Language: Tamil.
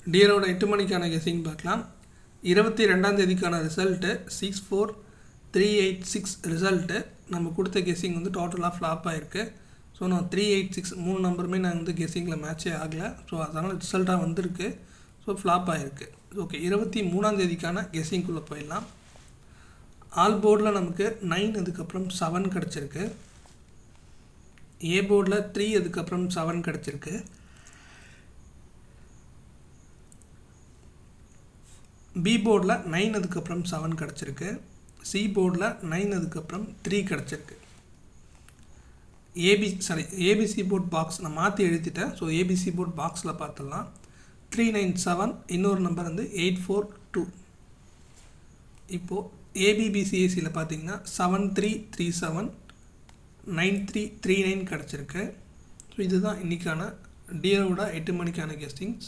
டியரோட 8 மணிக்கான கெஸிங் பார்க்கலாம். 22ஆம் தேதிக்கான ரிசல்ட்டு 64386 ரிசல்ட்டு. நம்ம கொடுத்த கெஸிங் வந்து டோட்டலாக ஃப்ளாப் ஆகிருக்கு. ஸோ நான் 386 3 நம்பருமே நான் வந்து கெஸிங்கில் மேட்சே ஆகலை. ஸோ அதனால் ரிசல்ட்டாக வந்திருக்கு. ஸோ ஃப்ளாப் ஆகிருக்கு. ஓகே, 23ஆம் தேதிக்கான கெஸிங்குள்ளே போயிடலாம். ஆல் போர்டில் நமக்கு 9 அதுக்கப்புறம் 7 கிடச்சிருக்கு. ஏ போர்டில் 3 அதுக்கப்புறம் 7 கிடச்சிருக்கு. பி போர்டில் 9 அதுக்கப்புறம் 7 கிடச்சிருக்கு. சி போர்டில் 9 அதுக்கப்புறம் 3 கிடச்சிருக்கு. ஏபிசி போர்ட் பாக்ஸ் நான் மாற்றி எழுதிட்டேன். ஸோ ஏபிசி போர்ட் பாக்ஸில் பார்த்துடலாம். 397 இன்னொரு நம்பர் வந்து 842. இப்போது ஏபிபிசிஏசியில் பார்த்தீங்கன்னா 7337 9339 கிடச்சிருக்கு. ஸோ இதுதான் இன்றைக்கான டியரோட 8 மணிக்கான கெஸ்டிங்ஸ்.